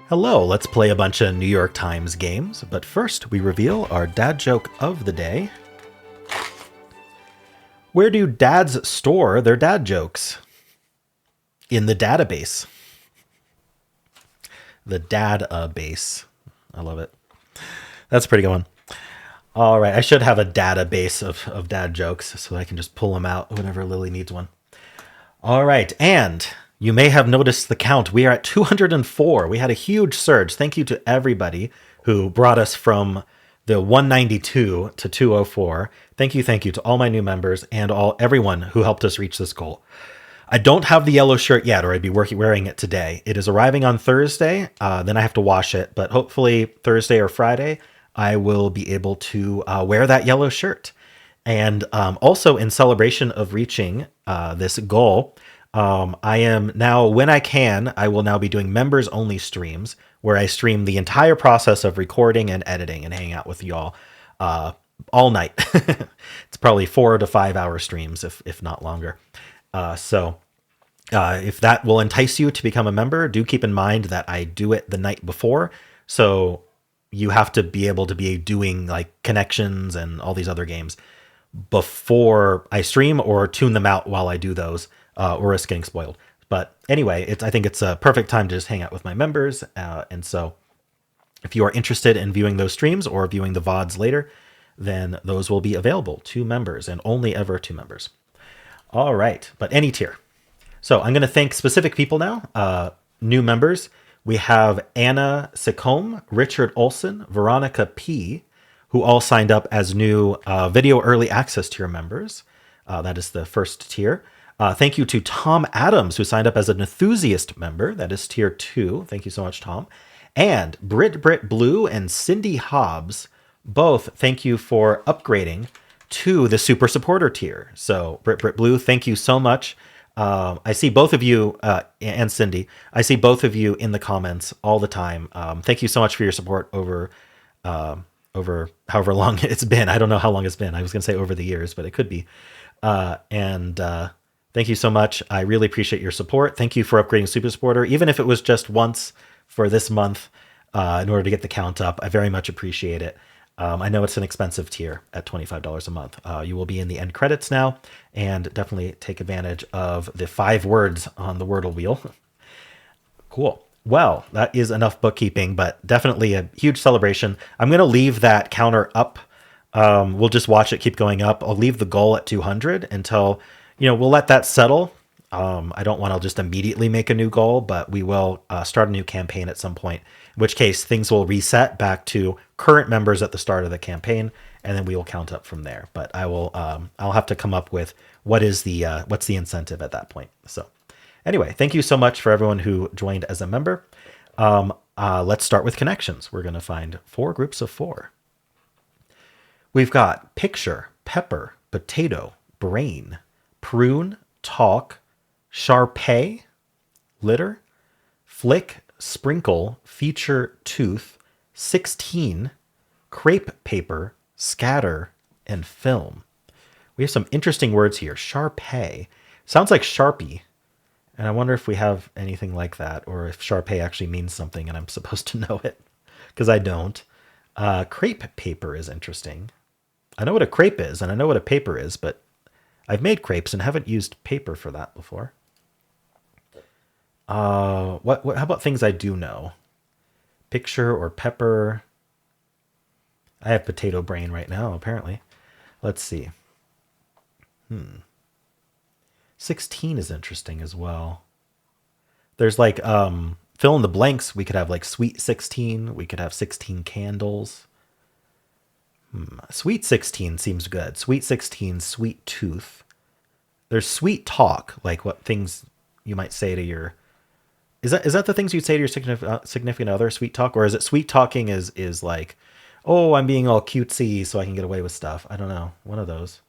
Hello, let's play a bunch of New York Times games, but first we reveal our dad joke of the day. Where do dads store their dad jokes? In the database. The database. I love it. That's a pretty good one. All right, I should have a database of dad jokes so I can just pull them out whenever Lily needs one. All right, and you may have noticed the count. We are at 204. We had a huge surge. Thank you to everybody who brought us from the 192 to 204. Thank you to all my new members and everyone who helped us reach this goal. I don't have the yellow shirt yet, or I'd be wearing it today. It is arriving on Thursday. Then I have to wash it, but hopefully Thursday or Friday, I will be able to wear that yellow shirt. And also in celebration of reaching this goal, I am now, when I will now be doing members only streams where I stream the entire process of recording and editing and hang out with y'all all night. It's probably 4 to 5 hour streams, if not longer. So if that will entice you to become a member, do keep in mind that I do it the night before. So you have to be able to be doing like connections and all these other games before I stream, or tune them out while I do those, or risk getting spoiled. But anyway, I think it's a perfect time to just hang out with my members. And so if you are interested in viewing those streams or viewing the VODs later, then those will be available to members and only ever to members. All right, but any tier. So I'm going to thank specific people now. New members. We have Anna Sicome, Richard Olson, Veronica P., who all signed up as new video early access tier members. That is the first tier. Thank you to Tom Adams, who signed up as an enthusiast member. That is tier 2. Thank you so much, Tom. And Brit Blue and Cindy Hobbs, both thank you for upgrading to the super supporter tier. So Brit Blue, thank you so much. I see both of you, and Cindy, I see both of you in the comments all the time. Thank you so much for your support over however long it's been. I don't know how long it's been. I was going to say over the years, but it could be. And thank you so much. I really appreciate your support. Thank you for upgrading Super Supporter, even if it was just once for this month, in order to get the count up. I very much appreciate it. I know it's an expensive tier at $25 a month. You will be in the end credits now, and definitely take advantage of the 5 words on the Wordle wheel. Cool. Well, that is enough bookkeeping, but definitely a huge celebration. I'm going to leave that counter up. We'll just watch it keep going up. I'll leave the goal at 200 until, we'll let that settle. I don't want to just immediately make a new goal, but we will start a new campaign at some point, in which case things will reset back to current members at the start of the campaign, and then we will count up from there. But I'll have to come up with what's the incentive at that point. So anyway, thank you so much for everyone who joined as a member. Let's start with connections. We're going to find 4 groups of 4. We've got picture, pepper, potato, brain, prune, talk, Sharpay, litter, flick, sprinkle, feature, tooth, 16, crepe paper, scatter, and film. We have some interesting words here. Sharpay sounds like Sharpie, and I wonder if we have anything like that, or if Sharpay actually means something and I'm supposed to know it, because I don't. Crepe paper is interesting. I know what a crepe is, and I know what a paper is, but I've made crepes and haven't used paper for that before. How about things I do know? Picture or pepper. I have potato brain right now, apparently. Let's see. 16 is interesting as well. There's like fill in the blanks. We could have like sweet 16. We could have 16 candles. Sweet 16 seems good. Sweet 16, sweet tooth. There's sweet talk, like what things you might say to your... Is that the things you'd say to your significant other, sweet talk? Or is it sweet talking is like, oh, I'm being all cutesy so I can get away with stuff? I don't know. One of those.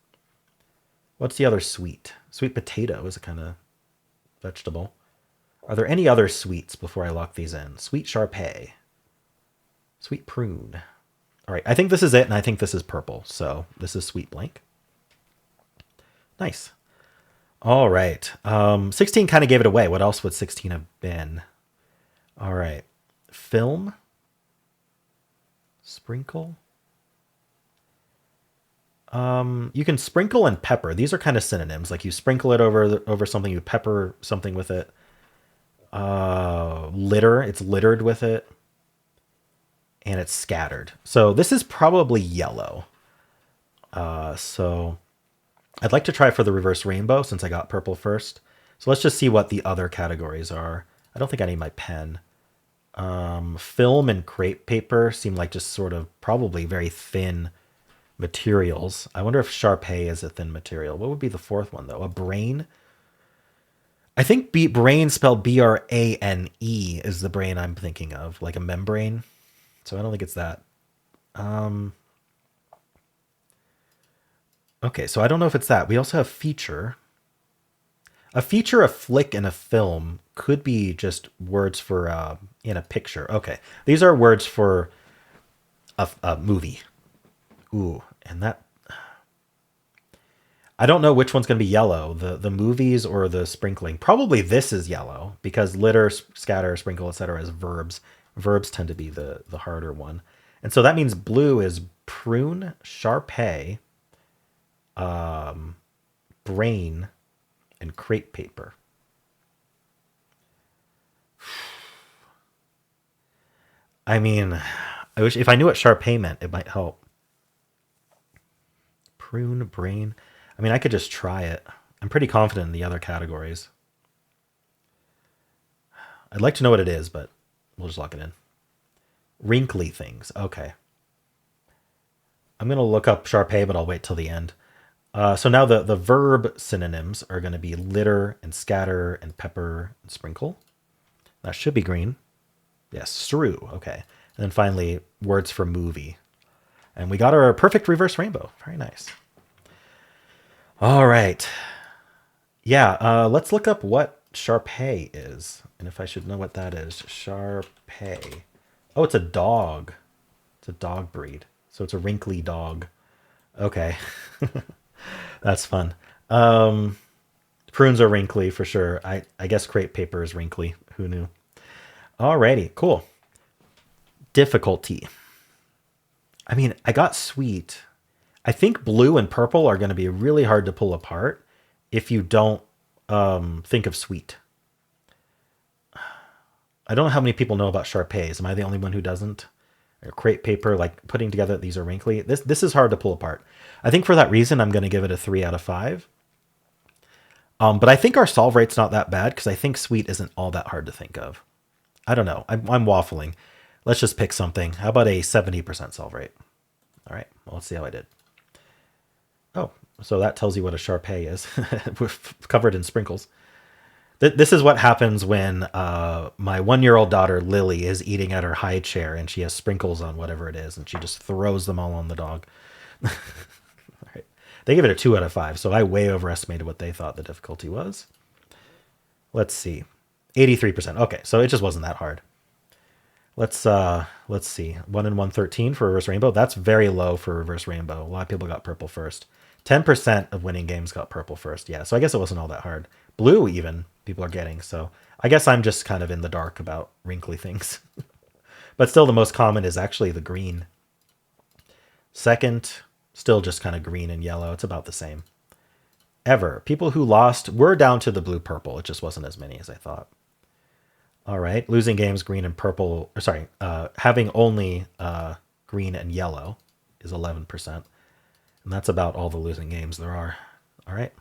What's the other sweet? Sweet potato is a kind of vegetable. Are there any other sweets before I lock these in? Sweet Sharpay. Sweet prune. All right, I think this is it, and I think this is purple. So this is sweet blank. Nice. All right. 16 kind of gave it away. What else would 16 have been? All right. Film. Sprinkle. You can sprinkle and pepper. These are kind of synonyms. Like you sprinkle it over something, you pepper something with it. Litter. It's littered with it. And it's scattered. So this is probably yellow. So I'd like to try for the reverse rainbow since I got purple first. So let's just see what the other categories are. I don't think I need my pen. Film and crepe paper seem like just sort of probably very thin materials. I wonder if Sharpay is a thin material. What would be the fourth one, though? A brain? I think brain spelled Brane is the brain I'm thinking of, like a membrane. So I don't think it's that. Okay, so I don't know if it's that. We also have feature. A feature, a flick, and a film could be just words for in a picture. Okay, these are words for a movie. Ooh, and that... I don't know which one's going to be yellow, the movies or the sprinkling. Probably this is yellow because litter, scatter, sprinkle, etc. is verbs. Verbs tend to be the harder one. And so that means blue is prune, Sharpay, brain, and crepe paper. I mean, I wish if I knew what Sharpay meant, it might help. Prune, brain. I mean, I could just try it. I'm pretty confident in the other categories. I'd like to know what it is, but we'll just lock it in. Wrinkly things. Okay. I'm going to look up Sharpay, but I'll wait till the end. So now the verb synonyms are going to be litter and scatter and pepper and sprinkle. That should be green. Yes, strew. Okay. And then finally, words for movie. And we got our perfect reverse rainbow. Very nice. All right. Yeah, let's look up what Sharpay is. And if I should know what that is. Sharpay. Oh, it's a dog. It's a dog breed. So it's a wrinkly dog. Okay. That's fun. Prunes are wrinkly for sure. I guess crepe paper is wrinkly. Who knew? Alrighty, cool. Difficulty. I mean, I got sweet. I think blue and purple are going to be really hard to pull apart if you don't think of sweet. I don't know how many people know about Sharpays. Am I the only one who doesn't? Or crepe paper, like putting together these are wrinkly. This is hard to pull apart. I think for that reason, I'm going to give it a 3 out of 5. But I think our solve rate's not that bad because I think sweet isn't all that hard to think of. I don't know. I'm waffling. Let's just pick something. How about a 70% solve rate? All right. Well, let's see how I did. Oh, so that tells you what a Sharpay is. Covered in sprinkles. This is what happens when my 1-year-old daughter, Lily, is eating at her high chair and she has sprinkles on whatever it is and she just throws them all on the dog. All right. They give it a 2 out of 5, so I way overestimated what they thought the difficulty was. Let's see. 83%. Okay, so it just wasn't that hard. Let's see. 1 in 113 for reverse rainbow. That's very low for reverse rainbow. A lot of people got purple first. 10% of winning games got purple first. Yeah, so I guess it wasn't all that hard. Blue even people are getting. So I guess I'm just kind of in the dark about wrinkly things. But still the most common is actually the green. Second, still just kind of green and yellow. It's about the same. Ever. People who lost were down to the blue purple. It just wasn't as many as I thought. All right. Losing games green and purple. Or sorry. Having only green and yellow is 11%. And that's about all the losing games there are. All right.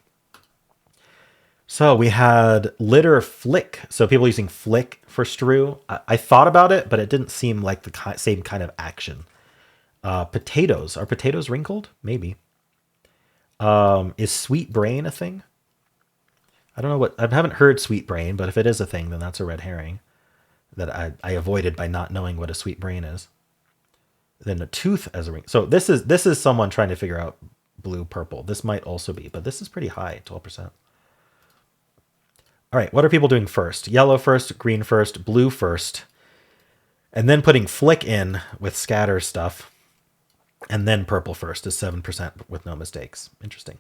So we had litter flick. So people using flick for strew. I thought about it, but it didn't seem like the same kind of action. Potatoes. Are potatoes wrinkled? Maybe. Is sweet brain a thing? I don't know what... I haven't heard sweet brain, but if it is a thing, then that's a red herring that I avoided by not knowing what a sweet brain is. Then a tooth as a ring. So this is someone trying to figure out blue, purple. This might also be, but this is pretty high, 12%. All right, what are people doing first? Yellow first, green first, blue first, and then putting flick in with scatter stuff, and then purple first is 7% with no mistakes. Interesting.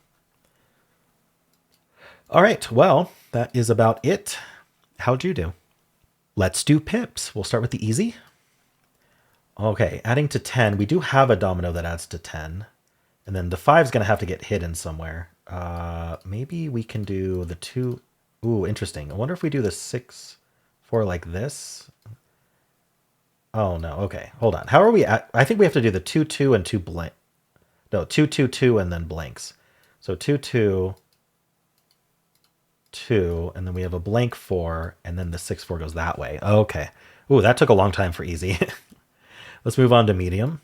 All right, well, that is about it. How'd you do? Let's do pips. We'll start with the easy. Okay, adding to 10. We do have a domino that adds to 10. And then the 5 is going to have to get hidden somewhere. Maybe we can do the 2. Ooh, interesting. I wonder if we do the 6, 4 like this. Oh, no. Okay, hold on. How are we at? I think we have to do the 2, 2, and 2 blank. No, 2, 2, 2, and then blanks. So 2, 2, 2, and then we have a blank 4, and then the 6, 4 goes that way. Okay. Ooh, that took a long time for easy. Let's move on to medium.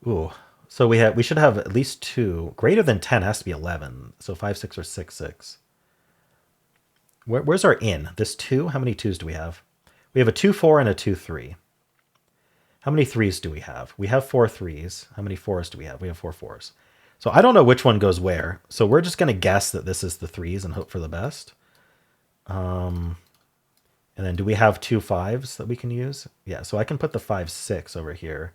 Ooh. So we should have at least 2. Greater than 10 has to be 11. So 5, 6, or 6, 6. Where's our in? This 2? How many 2s do we have? We have a 2, 4, and a 2, 3. How many 3s do we have? We have 4 3s. How many 4s do we have? We have 4 4s. So I don't know which one goes where. So we're just going to guess that this is the 3s and hope for the best. And then do we have 2 5s that we can use? Yeah, so I can put the 5, 6 over here.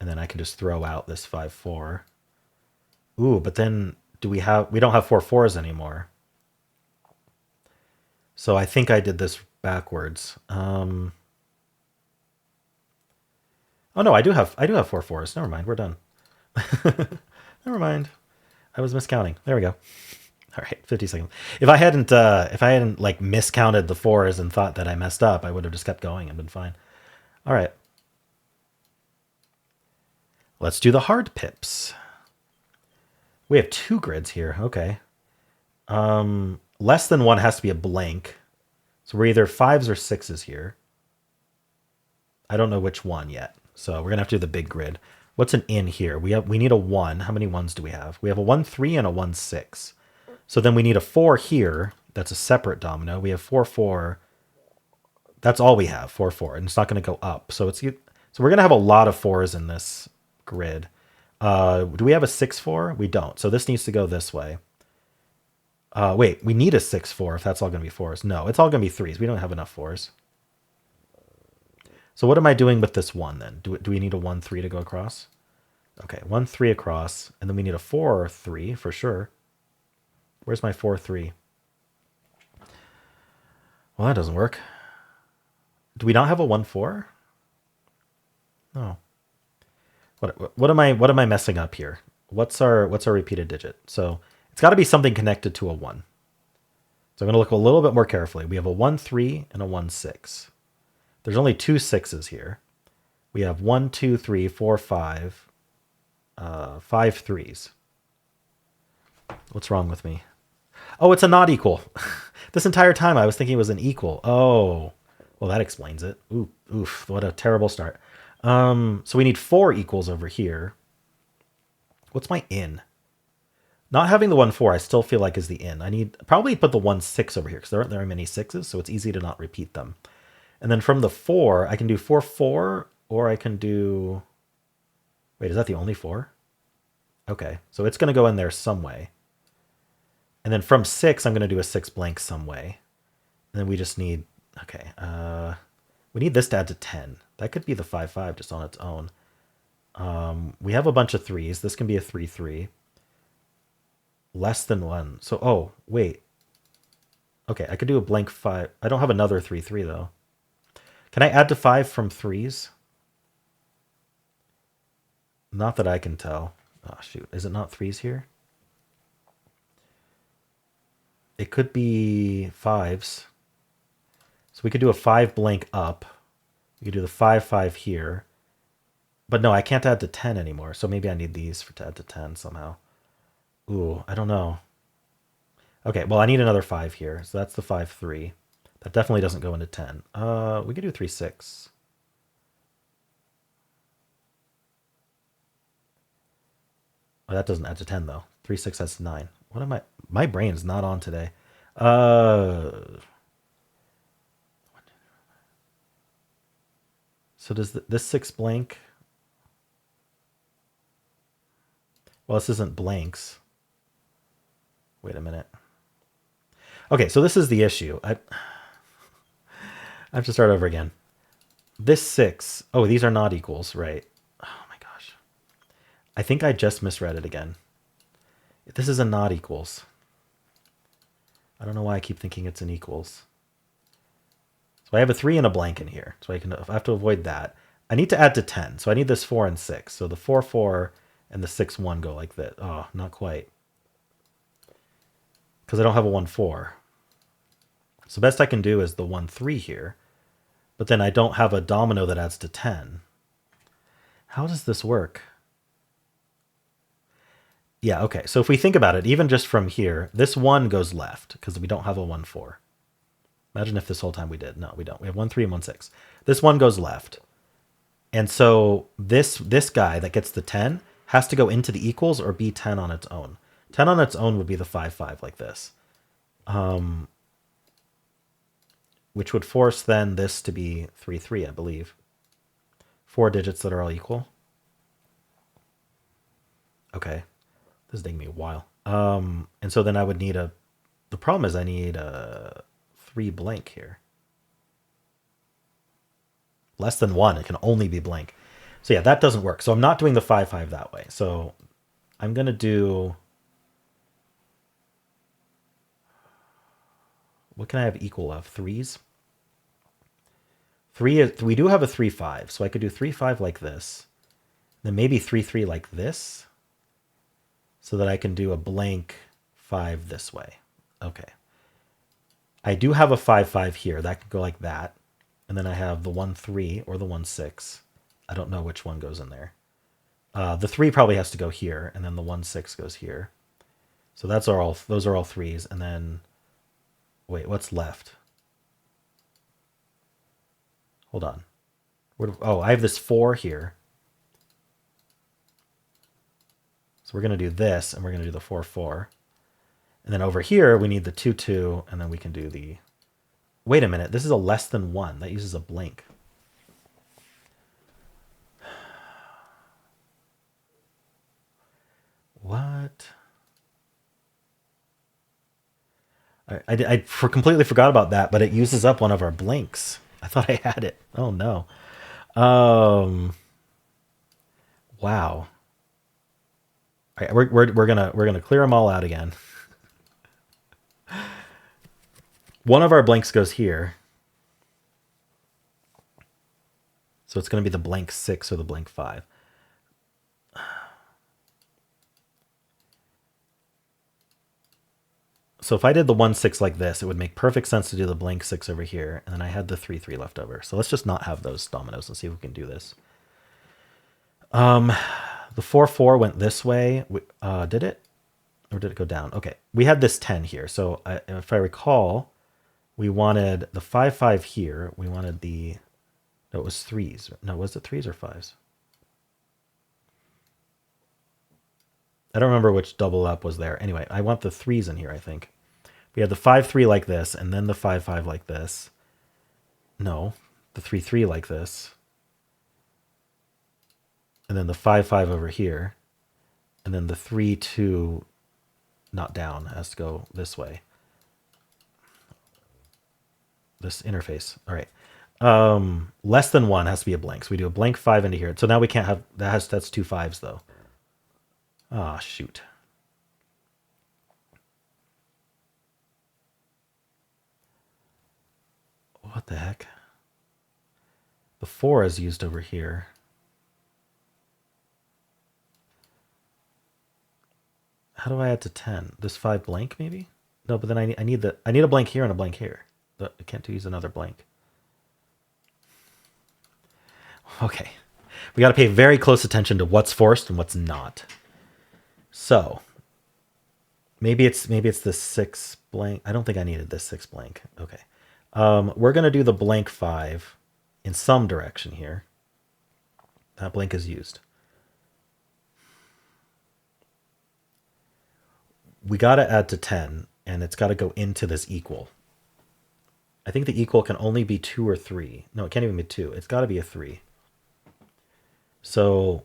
And then I can just throw out this 5, 4. Ooh, but then we don't have 4 4s anymore. So I think I did this backwards. Oh no, I do have 4 4s. Never mind, we're done. Never mind. I was miscounting. There we go. All right, 50 seconds. If I hadn't like miscounted the 4s and thought that I messed up, I would have just kept going and been fine. All right. Let's do the hard pips. We have 2 grids here. Okay. Less than 1 has to be a blank. So we're either 5s or 6s here. I don't know which one yet. So we're going to have to do the big grid. What's an in here? We need a 1. How many 1s do we have? We have a 1, 3, and a 1, 6. So then we need a 4 here. That's a separate domino. We have 4, 4. That's all we have, 4, 4. And it's not going to go up. So we're going to have a lot of 4s in this grid. Do we have a 6, 4? We don't. So this needs to go this way. Wait, we need a 6, 4 if that's all going to be 4s. No, it's all going to be 3s. We don't have enough 4s. So what am I doing with this 1 then? Do we need a 1, 3 to go across? Okay, 1, 3 across. And then we need a 4, 3 for sure. Where's my 4, 3? Well, that doesn't work. Do we not have a 1, 4? No. What am I messing up here? What's our repeated digit? So it's got to be something connected to a 1. So I'm going to look a little bit more carefully. We have a 1, 3 and a 1, 6. There's only 2 6s here. We have 1, 2, 3, 4, 5, 5 3s. What's wrong with me? Oh, it's a not equal. This entire time I was thinking it was an equal. Oh, well, that explains it. Oof, what a terrible start. So we need 4 equals over here. What's my in? Not having the 1, 4, I still feel like is the in. I need probably put the 1, 6 over here because there aren't very many 6s, so it's easy to not repeat them. And then from the 4, I can do 4, 4, or I can do... Wait, is that the only 4? Okay, so it's going to go in there some way. And then from 6, I'm going to do a 6 blank some way. And then we just need... Okay, we need this to add to 10. That could be the 5, 5 just on its own. We have a bunch of 3s. This can be a 3, 3. Less than 1. So, oh, wait. Okay, I could do a blank 5. I don't have another 3, 3, though. Can I add to 5 from 3s? Not that I can tell. Oh, shoot. Is it not 3s here? It could be 5s. So we could do a 5 blank up. We could do the 5, 5 here. But no, I can't add to 10 anymore. So maybe I need these to add to 10 somehow. Ooh, I don't know. Okay, well, I need another 5 here. So that's the 5, 3. That definitely doesn't go into 10. We could do 3, 6. Oh, that doesn't add to 10, though. 3, 6 has 9. What am I... My brain's not on today. So does this 6 blank... Well, this isn't blanks. Wait a minute. Okay, so this is the issue. I have to start over again. This 6... Oh, these are not equals, right? Oh my gosh. I think I just misread it again. This is a not equals. I don't know why I keep thinking it's an equals. So I have a 3 and a blank in here. So I have to avoid that. I need to add to 10. So I need this 4 and 6. So the 4, 4 and the 6, 1 go like that. Oh, not quite. Because I don't have a 1, 4. So best I can do is the 1, 3 here. But then I don't have a domino that adds to 10. How does this work? Yeah, okay. So if we think about it, even just from here, this 1 goes left because we don't have a 1, 4. Imagine if this whole time we did. No, we don't. We have 1, 3 and 1, 6. This 1 goes left. And so this guy that gets the 10 has to go into the equals or be 10 on its own. 10 on its own would be the 5, 5 like this. Which would force then this to be 3, 3, I believe. 4 digits that are all equal. Okay. This is taking me a while. And so then I would need the problem is I need a 3 blank here. Less than 1, it can only be blank. So yeah, that doesn't work. So I'm not doing the 5, 5 that way. So I'm going to do... What can I have equal of? 3s? 3 we do have a 3, 5. So I could do 3, 5 like this. Then maybe 3, 3 like this. So that I can do a blank 5 this way. Okay. I do have a 5, 5 here. That could go like that. And then I have the 1, 3 or the 1, 6. I don't know which one goes in there. The 3 probably has to go here, and then the 1, 6 goes here. So those are all 3s. And then, wait, what's left? Hold on. I have this 4 here. So we're going to do this, and we're going to do the 4, 4. And then over here, we need the 2, 2, and then we can do the... Wait a minute, this is a less than 1. That uses a blank. What? I completely forgot about that, but it uses up one of our blanks. I thought I had it. Oh, no. Wow. All right, we're gonna clear them all out again. One of our blanks goes here. So it's going to be the blank 6 or the blank 5. So if I did the 1, 6 like this, it would make perfect sense to do the blank 6 over here. And then I had the 3, 3 left over. So let's just not have those dominoes and see if we can do this. The 4, 4 went this way. Did it? Or did it go down? Okay. We had this 10 here. So if I recall, we wanted the 5, 5 here. We wanted the... No, it was 3s. No, was it 3s or 5s? I don't remember which double up was there. Anyway, I want the 3s in here, I think. We had the 5, 3 like this, and then the 5, 5 like this. No, the 3, 3 like this. And then the 5, 5 over here. And then the 3, 2, not down, has to go this way. This interface. All right. Less than 1 has to be a blank. So we do a blank 5 into here. So now we can't have... That's 2 5s, though. Ah, shoot. What the heck? The 4 is used over here. How do I add to 10? This 5 blank, maybe? No, but then I need a blank here and a blank here. I can't use another blank. Okay. We got to pay very close attention to what's forced and what's not. So maybe it's this 6 blank. I don't think I needed this 6 blank. Okay. We're going to do the blank 5 in some direction here. That blank is used. We got to add to 10, and it's got to go into this equal. I think the equal can only be 2 or 3. No, it can't even be 2. It's got to be a 3. So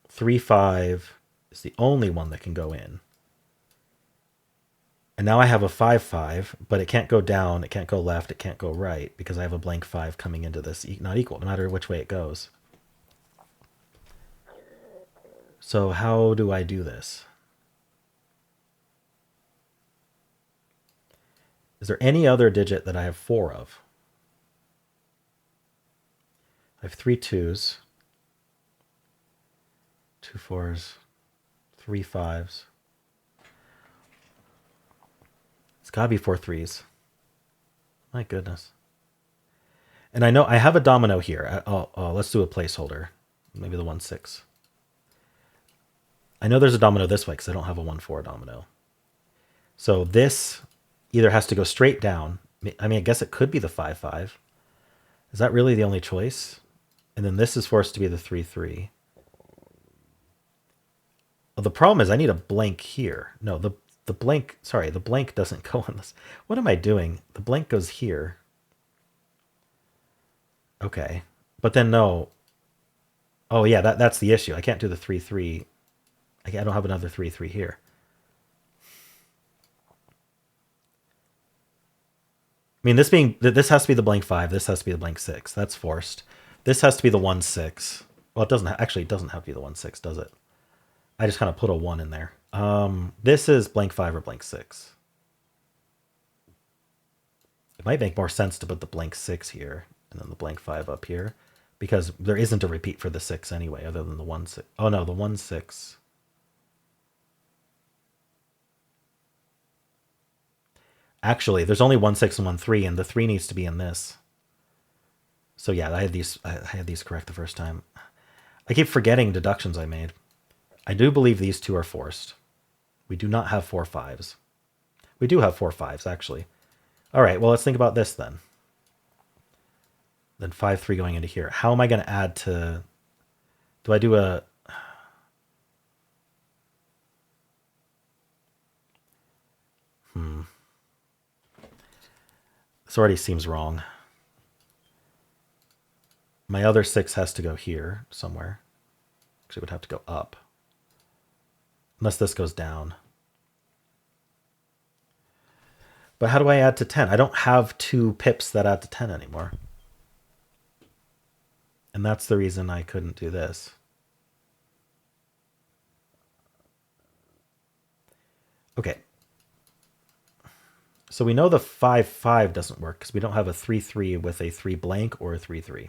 3, 5 is the only one that can go in. And now I have a 5, 5, but it can't go down, it can't go left, it can't go right, because I have a blank 5 coming into this not equal, no matter which way it goes. So how do I do this? Is there any other digit that I have 4 of? have 3 2s, 2 4s, 3 5s. It's got to be 4 3s. My goodness. And I know I have a domino here. Let's do a placeholder. Maybe the 1 6. I know there's a domino this way because I don't have a 1 4 domino. So this either has to go straight down. I mean, I guess it could be the 5 5. Is that really the only choice? And then this is forced to be the 3 3. Well, the problem is I need a blank here. No, the blank, sorry, the blank doesn't go on this. What am I doing? The blank goes here. Okay. But then no. Oh yeah, that's the issue. I can't do the 3 3. I don't have another 3 3 here. I mean, this has to be the blank 5. This has to be the blank 6. That's forced. This has to be the 1 6. Well, it doesn't have to be the 1 6, does it? I just kind of put a 1 in there. This is blank 5 or blank 6. It might make more sense to put the blank 6 here and then the blank 5 up here, because there isn't a repeat for the 6 anyway, other than the 1 6. Oh no, the 1 6. Actually, there's only 1 6 and 1 3, and the 3 needs to be in this. So yeah, I had these correct the first time. I keep forgetting deductions I made. I do believe these two are forced. We do not have 4 5s. We do have 4 5s, actually. All right, well, let's think about this then. Then 5 3 going into here. How am I going to add to... Do I do a... This already seems wrong. My other 6 has to go here somewhere. Actually, it would have to go up. Unless this goes down. But how do I add to 10? I don't have 2 pips that add to 10 anymore. And that's the reason I couldn't do this. Okay. So we know the 5 5 doesn't work because we don't have a 3 3 with a 3 blank or a 3 3.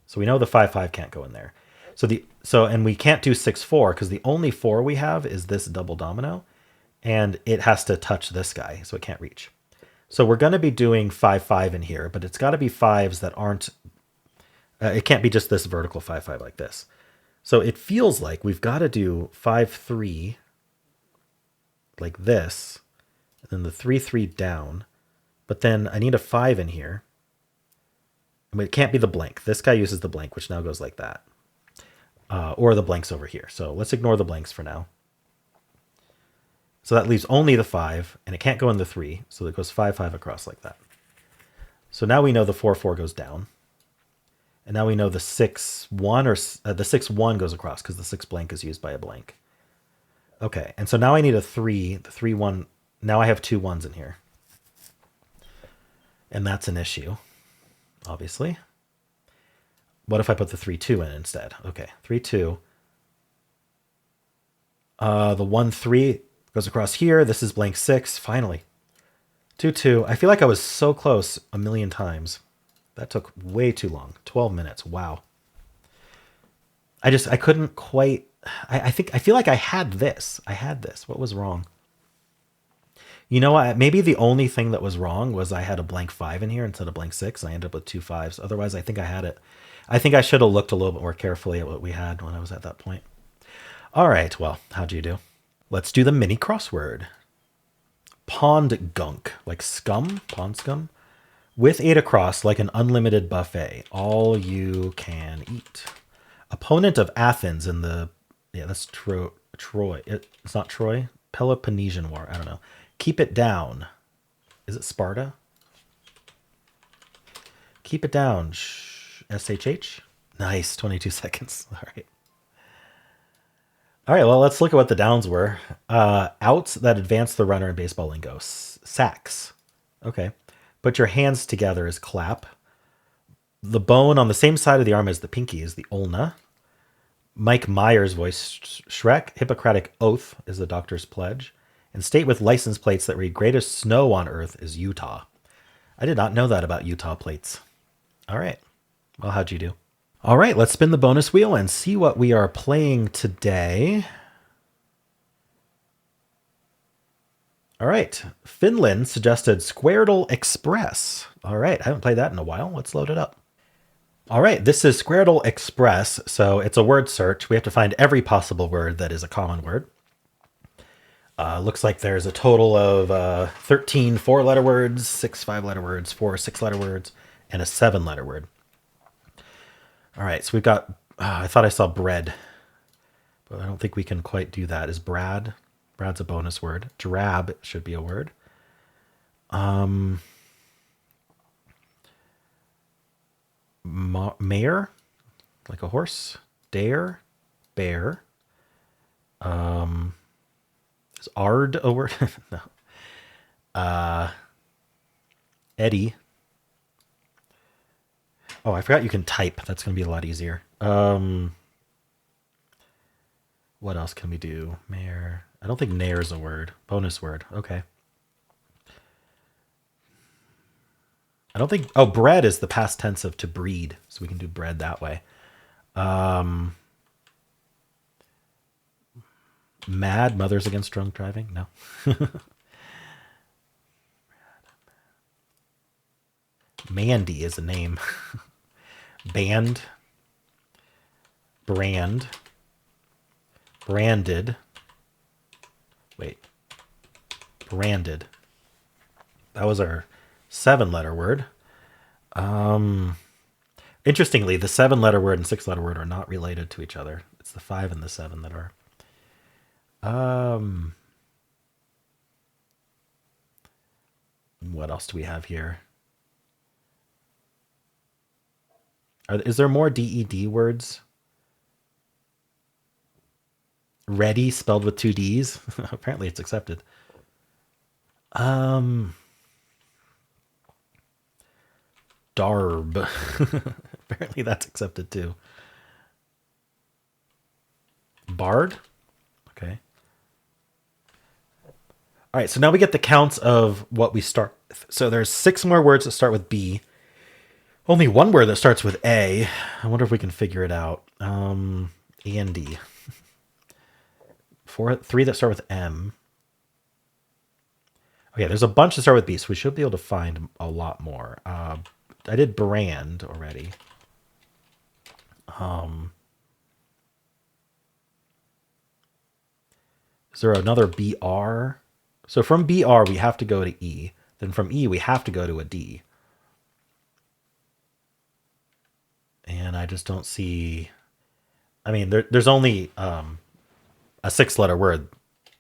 So we know the 5 5 can't go in there. And we can't do 6 4 because the only 4 we have is this double domino, and it has to touch this guy, so it can't reach. So we're going to be doing 5 5 in here, but it's got to be 5s that aren't. It can't be just this vertical 5 5 like this. So it feels like we've got to do 5 3 like this, and then the 3 3 down. But then I need a 5 in here. I mean, it can't be the blank. This guy uses the blank, which now goes like that. Or the blanks over here. So let's ignore the blanks for now. So that leaves only the 5, and it can't go in the 3, so it goes 5 5 across like that. So now we know the 4 4 goes down. And now we know the 6 1 or the 6 1 goes across because the 6 blank is used by a blank. Okay, and so now I need a 3, the 3 1. Now I have 2 1s in here. And that's an issue, obviously. What if I put the 3 2 in instead? Okay, 3 2. The 1 3 goes across here. This is blank 6. Finally. 2 2. I feel like I was so close a million times. That took way too long. 12 minutes. Wow. I couldn't quite. I feel like I had this. What was wrong? You know what? Maybe the only thing that was wrong was I had a blank 5 in here instead of blank 6. And I ended up with 2 5s. Otherwise, I think I had it. I think I should have looked a little bit more carefully at what we had when I was at that point. All right. Well, how'd you do? Let's do the mini crossword. Pond gunk, like scum, pond scum, with 8 across, like an unlimited buffet. All you can eat. Opponent of Athens in the... Yeah, that's Troy. It's not Troy. Peloponnesian War. I don't know. Keep it down. Is it Sparta? Keep it down. SHH? Nice. 22 seconds. All right. All right, well, let's look at what the downs were. Outs that advance the runner in baseball lingo. Sacks. Okay. Put your hands together is clap. The bone on the same side of the arm as the pinky is the ulna. Mike Myers voice Shrek. Hippocratic oath is the doctor's pledge. And state with license plates that read greatest snow on earth is Utah. I did not know that about Utah plates. All right. Well, how'd you do? All right, let's spin the bonus wheel and see what we are playing today. All right, Finland suggested Squirtle Express. All right, I haven't played that in a while. Let's load it up. All right, this is Squirtle Express, so it's a word search. We have to find every possible word that is a common word. Looks like there's a total of 13 four-letter words, 6 five-letter words, 4 six-letter words, and a 7-letter word. All right, so we've got, I thought I saw bread, but I don't think we can quite do that. Is Brad? Brad's a bonus word. Drab should be a word. Mare, like a horse. Dare, bear. Is ard a word? No. Eddie. Oh, I forgot you can type. That's going to be a lot easier. What else can we do? Mare. I don't think nair is a word. Bonus word. Okay. I don't think... Oh, bread is the past tense of to breed. So we can do bread that way. Mad. Mothers Against Drunk Driving? No. Mandy is a name. Band. Brand. Branded. Wait. Branded. That was our 7-letter word. Interestingly, the 7-letter word and 6-letter word are not related to each other. It's the 5 and the 7 that are. What else do we have here? Is there more DED words? Ready spelled with 2 D's? Apparently it's accepted. Darb. Apparently that's accepted too. Bard? Okay. All right, so now we get the counts of what we start with. So there's 6 more words that start with B. Only 1 word that starts with A. I wonder if we can figure it out. A and D. 3 that start with M. Okay, there's a bunch that start with B, so we should be able to find a lot more. I did brand already. Is there another BR? So from BR, we have to go to E. Then from E, we have to go to a D. And I just don't see... I mean, there's only a 6-letter word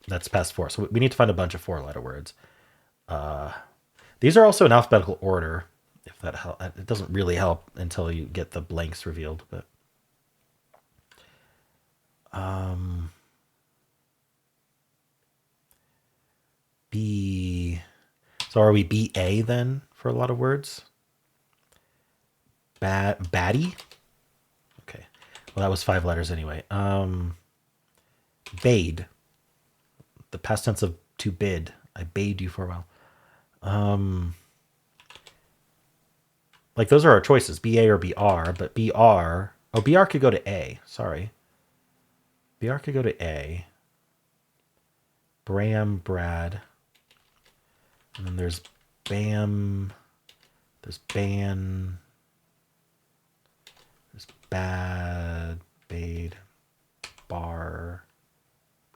that's past 4. So we need to find a bunch of 4-letter words. These are also in alphabetical order. If that helps. It doesn't really help until you get the blanks revealed. But B... So are we BA then for a lot of words? Batty? Okay. Well, that was 5 letters anyway. Bade. The past tense of to bid. I bade you for a while. Like those are our choices, BA or BR, but BR... Oh, BR could go to A. Sorry. BR could go to A. Bram, Brad. And then there's Bam. There's Ban. There's Bad. Bade. Bar.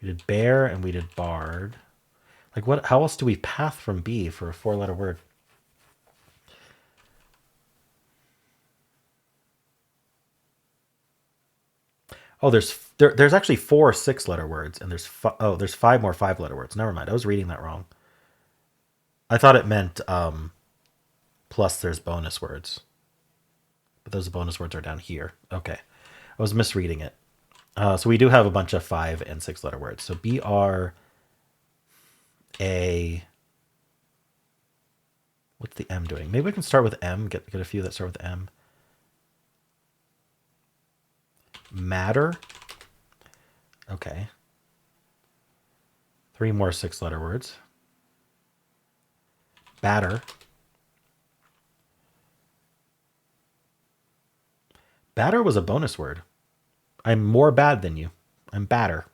We did bear and we did bard. Like what? How else do we path from B for a 4-letter word? Oh, there's actually 4 6-letter words, and there's 5 more 5-letter words. Never mind, I was reading that wrong. I thought it meant plus there's bonus words, but those bonus words are down here. Okay, I was misreading it. So we do have a bunch of 5 and 6-letter words. So BR A. What's the M doing? Maybe we can start with M. Get a few that start with M. Matter. Okay. 3 more 6-letter words. Batter. Batter was a bonus word. I'm more bad than you. I'm badder.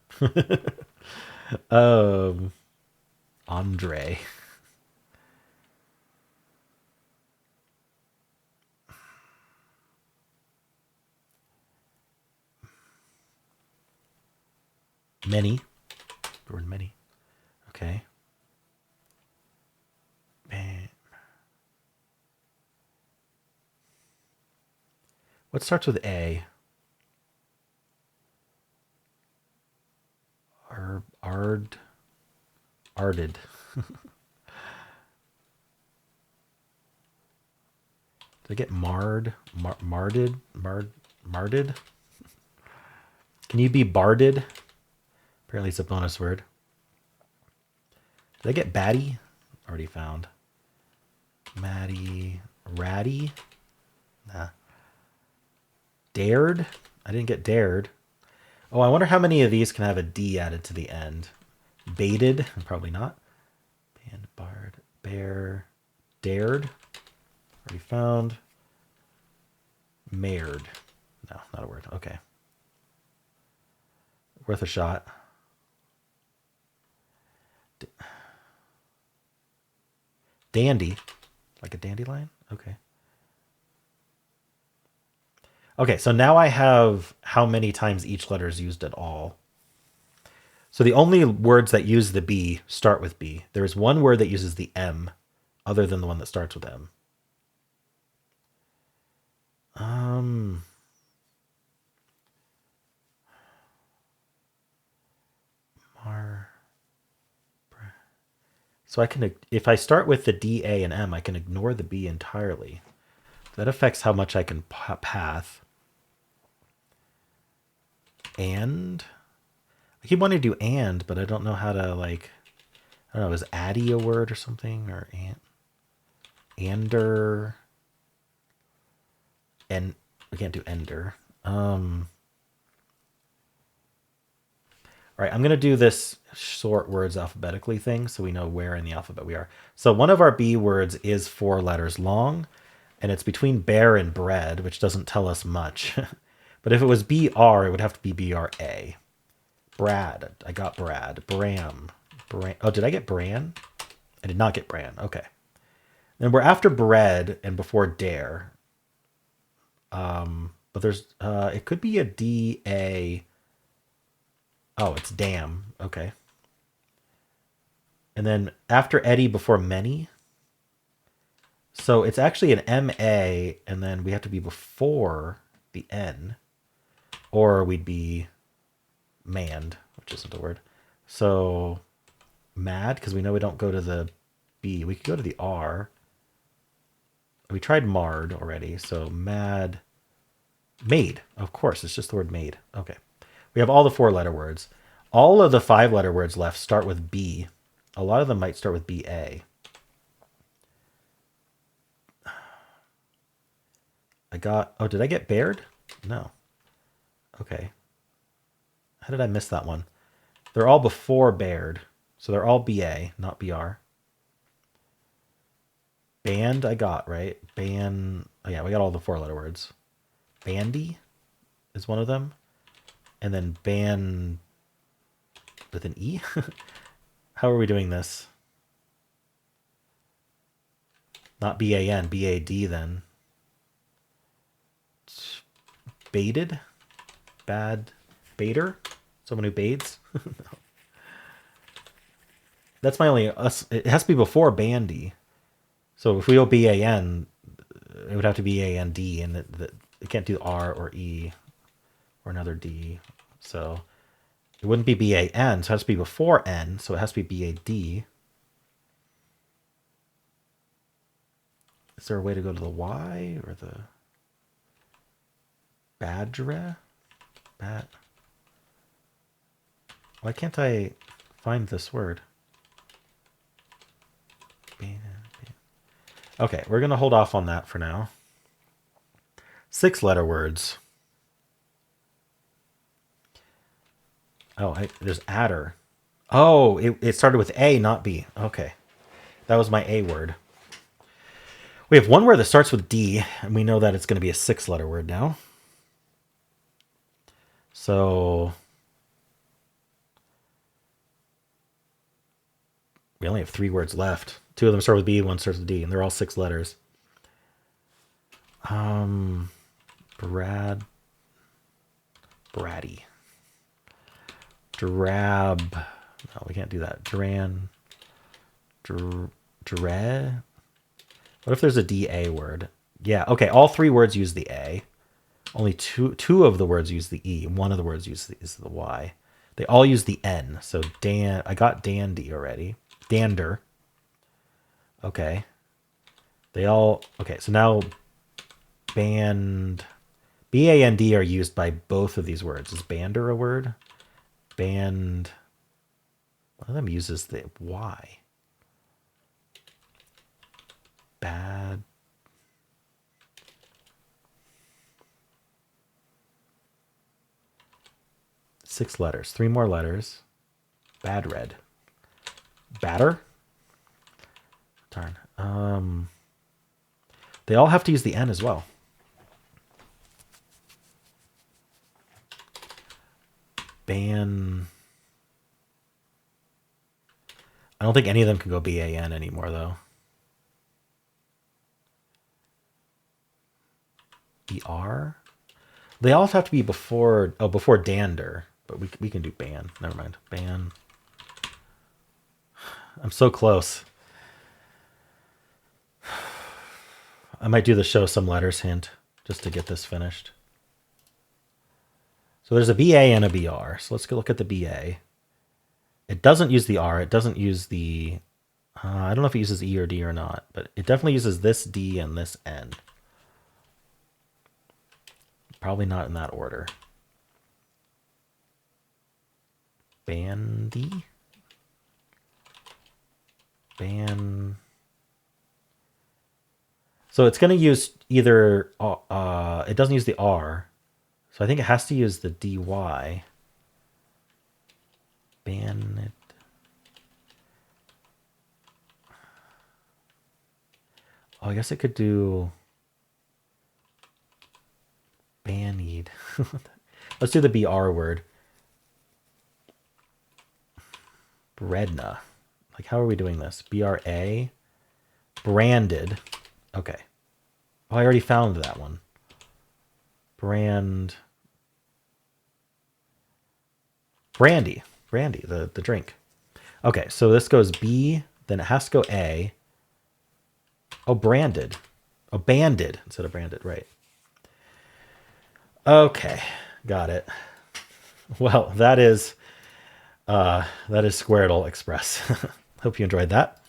Andre. Many. The word many. Okay. What starts with A? Arded. Did I get marred? Marded? Can you be barded? Apparently it's a bonus word. Did I get batty? Already found. Maddie. Ratty? Nah. Dared? I didn't get dared. Oh, I wonder how many of these can have a D added to the end. Baited? Probably not. Band, bard, bear, dared. Already found. Mared. No, not a word. Okay. Worth a shot. Dandy. Like a dandelion? Okay. Okay, so now I have how many times each letter is used at all. So the only words that use the B start with B. There is one word that uses the M other than the one that starts with M. So I can, if I start with the D, A, and M, I can ignore the B entirely. That affects how much I can path. And I keep wanting to do and, but I don't know how to, like, I don't know, is addy a word or something? Or ander. And we can't do ender. All right, I'm going to do this sort words alphabetically thing so we know where in the alphabet we are. So one of our B words is 4 letters long, and it's between bear and bread, which doesn't tell us much. But if it was BR, it would have to be BRA. Brad. I got Brad. Bram. Oh, did I get Bran? I did not get Bran. Okay. Then we're after bread and before dare. But there's, it could be a D-A. Oh, it's damn. Okay. And then after Eddie, before many. So it's actually an M-A, and then we have to be before the N. Or we'd be manned, which isn't a word. So mad, because we know we don't go to the B. We could go to the R. We tried marred already, so mad. Made, of course, it's just the word made. Okay. We have all the 4-letter words. All of the 5-letter words left start with B. A lot of them might start with B-A. I got, oh, did I get bared? No. Okay. How did I miss that one? They're all before bared. So they're all B-A, not B-R. Band I got, right? Ban, oh yeah, we got all the 4-letter words. Bandy is one of them. And then ban with an E? How are we doing this? Not B-A-N, B-A-D then. Baited? Bad baiter? Someone who baids? No. That's my only, it has to be before bandy. So if we go B-A-N, it would have to be A-N-D, and it can't do R or E or another D. So it wouldn't be B-A-N, so it has to be before N, so it has to be B-A-D. Is there a way to go to the Y or the Badgera? Why can't I find this word? Okay, we're going to hold off on that for now. 6-letter words. Oh, there's adder. Oh, it started with A, not B. Okay. That was my A word. We have one word that starts with D, and we know that it's going to be a 6-letter word now. So we only have 3 words left. 2 of them start with B, 1 starts with D, and they're all 6 letters. Bratty. Drab. No, we can't do that. Dread. What if there's a DA word? Yeah, okay, all 3 words use the A. Only two of the words use the E. One of the words is the Y. They all use the N. So I got dandy already. Dander. Okay. Okay, so now band, B-A-N-D are used by both of these words. Is bander a word? Band, one of them uses the Y. Bad. Six letters. 3 more letters. Bad red. Batter? Darn. They all have to use the N as well. Ban. I don't think any of them can go B-A-N anymore, though. B-R? They all have to be before dander. But we can do ban. Never mind. Ban. I'm so close. I might do the show some letters hint just to get this finished. So there's a BA and a BR. So let's go look at the BA. It doesn't use the R. It doesn't use the... I don't know if it uses E or D or not, but it definitely uses this D and this N. Probably not in that order. Bandy? Ban... So it's going to use either... it doesn't use the R. So I think it has to use the DY. Ban it. Oh, I guess it could do... Bannied. Let's do the BR word. Bredna. Like, how are we doing this? BRA. Branded. Okay. Oh, I already found that one. Brandy, the drink. Okay, so this goes B, then it has to go A. Oh, branded. Oh, banded instead of branded, right. Okay, got it. Well, that is Squirtle Express. Hope you enjoyed that.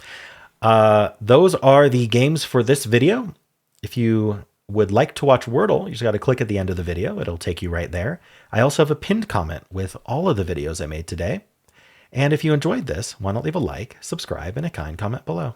Those are the games for this video. If you would like to watch Wordle, you just got to click at the end of the video. It'll take you right there. I also have a pinned comment with all of the videos I made today. And if you enjoyed this, why not leave a like, subscribe, and a kind comment below.